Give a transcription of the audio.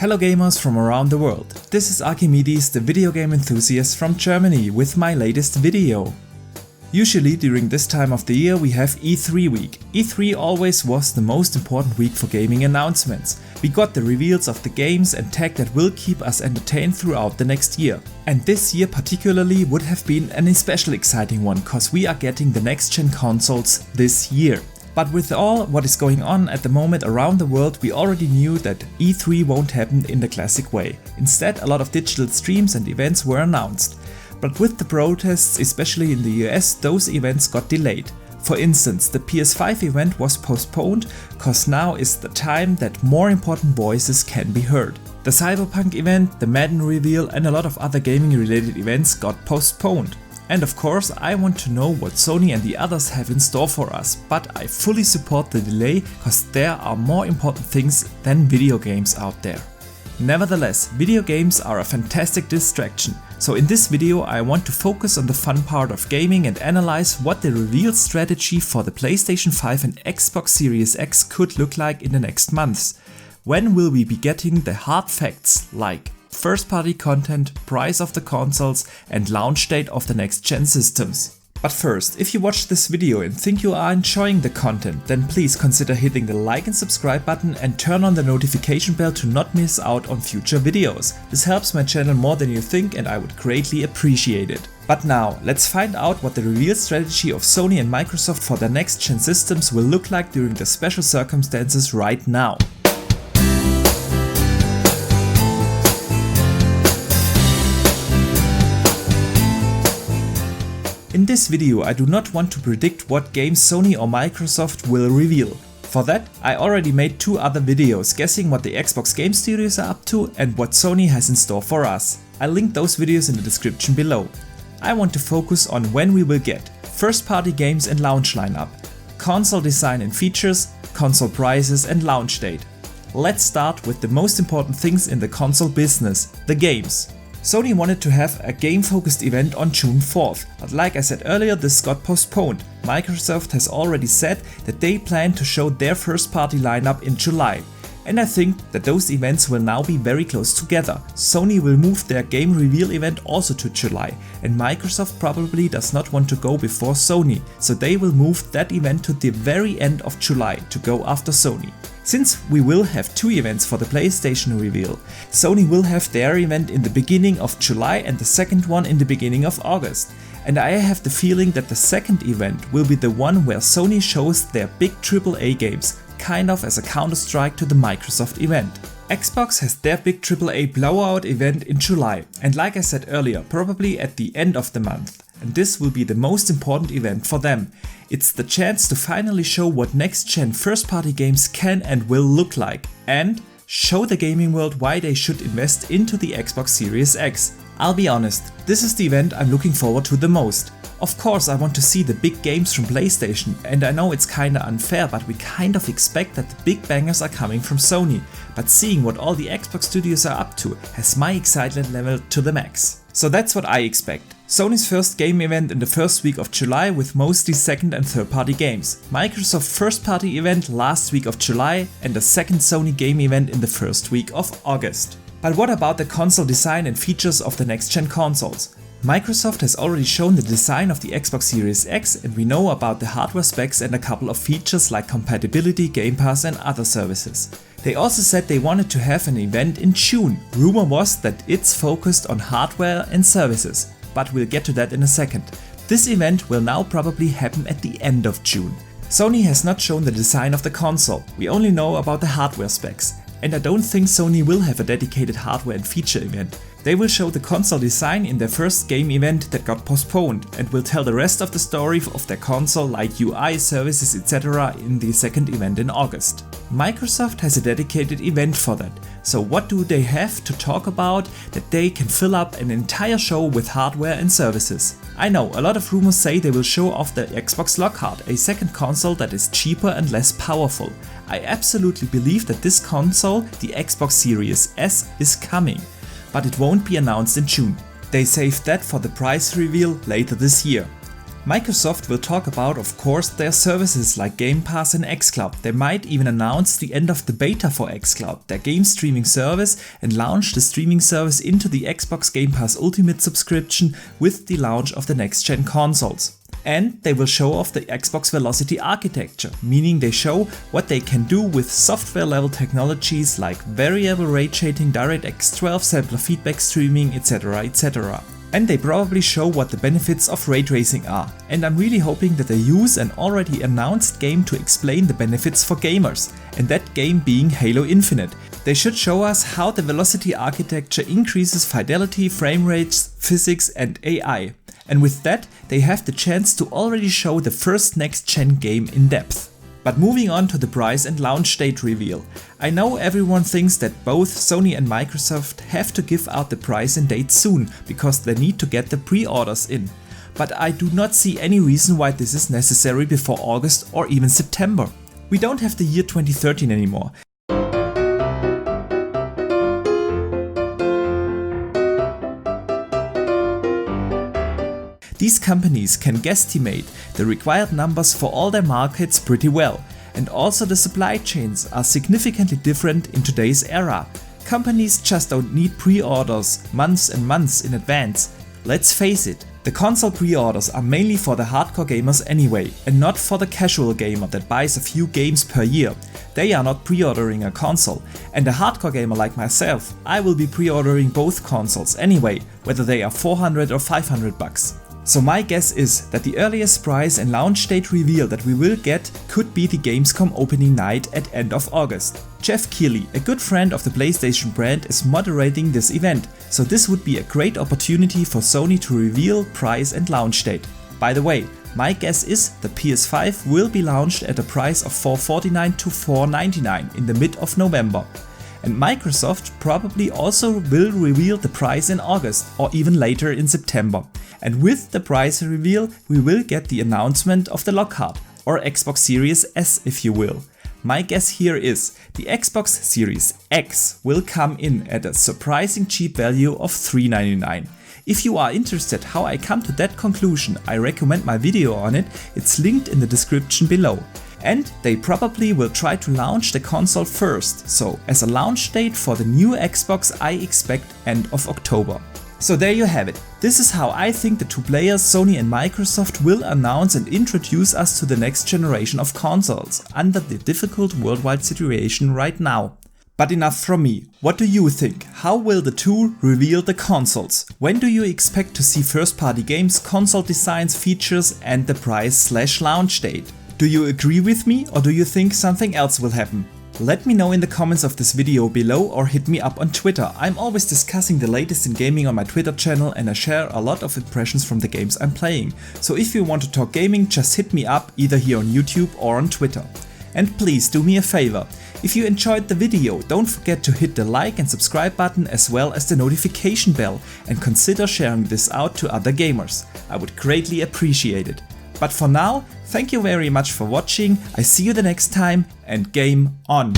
Hello gamers from around the world, this is Archimedes, the video game enthusiast from Germany, with my latest video. Usually during this time of the year we have E3 week. E3 always was the most important week for gaming announcements. We got the reveals of the games and tech that will keep us entertained throughout the next year. And this year particularly would have been an especially exciting one, cause we are getting the next gen consoles this year. But with all what is going on at the moment around the world, we already knew that E3 won't happen in the classic way. Instead, a lot of digital streams and events were announced. But with the protests, especially in the US, those events got delayed. For instance, the PS5 event was postponed, cause now is the time that more important voices can be heard. The Cyberpunk event, the Madden reveal and a lot of other gaming related events got postponed. And of course, I want to know what Sony and the others have in store for us, but I fully support the delay cause there are more important things than video games out there. Nevertheless, video games are a fantastic distraction, so in this video I want to focus on the fun part of gaming and analyze what the reveal strategy for the PlayStation 5 and Xbox Series X could look like in the next months. When will we be getting the hard facts like first-party content, price of the consoles and launch date of the next-gen systems. But first, if you watch this video and think you are enjoying the content, then please consider hitting the like and subscribe button and turn on the notification bell to not miss out on future videos. This helps my channel more than you think and I would greatly appreciate it. But now, let's find out what the reveal strategy of Sony and Microsoft for their next-gen systems will look like during the special circumstances right now. In this video I do not want to predict what games Sony or Microsoft will reveal. For that I already made two other videos guessing what the Xbox game studios are up to and what Sony has in store for us. I'll link those videos in the description below. I want to focus on when we will get first party games and launch lineup, console design and features, console prices and launch date. Let's start with the most important things in the console business, the games. Sony wanted to have a game-focused event on June 4th, but like I said earlier, this got postponed. Microsoft has already said that they plan to show their first-party lineup in July. And I think that those events will now be very close together. Sony will move their game reveal event also to July, and Microsoft probably does not want to go before Sony, so they will move that event to the very end of July to go after Sony. Since we will have two events for the PlayStation reveal, Sony will have their event in the beginning of July and the second one in the beginning of August. And I have the feeling that the second event will be the one where Sony shows their big AAA games, kind of as a counter-strike to the Microsoft event. Xbox has their big AAA blowout event in July, and like I said earlier, probably at the end of the month. And this will be the most important event for them. It's the chance to finally show what next-gen first-party games can and will look like, and show the gaming world why they should invest into the Xbox Series X. I'll be honest, this is the event I'm looking forward to the most. Of course I want to see the big games from PlayStation, and I know it's kinda unfair, but we kind of expect that the big bangers are coming from Sony. But seeing what all the Xbox studios are up to has my excitement level to the max. So that's what I expect. Sony's first game event in the first week of July with mostly second and third party games. Microsoft first party event last week of July and a second Sony game event in the first week of August. But what about the console design and features of the next gen consoles? Microsoft has already shown the design of the Xbox Series X and we know about the hardware specs and a couple of features like compatibility, Game Pass and other services. They also said they wanted to have an event in June. Rumor was that it's focused on hardware and services, but we'll get to that in a second. This event will now probably happen at the end of June. Sony has not shown the design of the console, we only know about the hardware specs. And I don't think Sony will have a dedicated hardware and feature event. They will show the console design in their first game event that got postponed and will tell the rest of the story of their console like UI, services etc. in the second event in August. Microsoft has a dedicated event for that, so what do they have to talk about that they can fill up an entire show with hardware and services? I know, a lot of rumors say they will show off the Xbox Lockhart, a second console that is cheaper and less powerful. I absolutely believe that this console, the Xbox Series S, is coming, but it won't be announced in June. They saved that for the price reveal later this year. Microsoft will talk about, of course, their services like Game Pass and xCloud. They might even announce the end of the beta for xCloud, their game streaming service, and launch the streaming service into the Xbox Game Pass Ultimate subscription with the launch of the next-gen consoles. And they will show off the Xbox Velocity architecture, meaning they show what they can do with software-level technologies like variable rate shading, DirectX 12, sampler feedback streaming, etc. etc. And they probably show what the benefits of ray tracing are, and I'm really hoping that they use an already announced game to explain the benefits for gamers, and that game being Halo Infinite. They should show us how the Velocity architecture increases fidelity, frame rates, physics and AI. And with that, they have the chance to already show the first next-gen game in depth. But moving on to the price and launch date reveal. I know everyone thinks that both Sony and Microsoft have to give out the price and date soon, because they need to get the pre-orders in. But I do not see any reason why this is necessary before August or even September. We don't have the year 2013 anymore. These companies can guesstimate the required numbers for all their markets pretty well, and also the supply chains are significantly different in today's era. Companies just don't need pre-orders months and months in advance. Let's face it, the console pre-orders are mainly for the hardcore gamers anyway, and not for the casual gamer that buys a few games per year. They are not pre-ordering a console, and a hardcore gamer like myself, I will be pre-ordering both consoles anyway, whether they are 400 or 500 bucks. So my guess is that the earliest price and launch date reveal that we will get could be the Gamescom opening night at end of August. Jeff Keighley, a good friend of the PlayStation brand, is moderating this event, so this would be a great opportunity for Sony to reveal price and launch date. By the way, my guess is the PS5 will be launched at a price of $449 to $499 in the mid of November. And Microsoft probably also will reveal the price in August or even later in September. And with the price reveal, we will get the announcement of the Lockhart, or Xbox Series S if you will. My guess here is the Xbox Series X will come in at a surprising cheap value of $399. If you are interested how I come to that conclusion, I recommend my video on it, it's linked in the description below. And they probably will try to launch the console first, so as a launch date for the new Xbox I expect end of October. So there you have it. This is how I think the two players Sony and Microsoft will announce and introduce us to the next generation of consoles under the difficult worldwide situation right now. But enough from me. What do you think? How will the two reveal the consoles? When do you expect to see first party games, console designs, features and the price/launch date? Do you agree with me or do you think something else will happen? Let me know in the comments of this video below or hit me up on Twitter. I'm always discussing the latest in gaming on my Twitter channel and I share a lot of impressions from the games I'm playing. So if you want to talk gaming, just hit me up either here on YouTube or on Twitter. And please do me a favor. If you enjoyed the video, don't forget to hit the like and subscribe button as well as the notification bell and consider sharing this out to other gamers. I would greatly appreciate it. But for now, thank you very much for watching, I see you the next time and game on!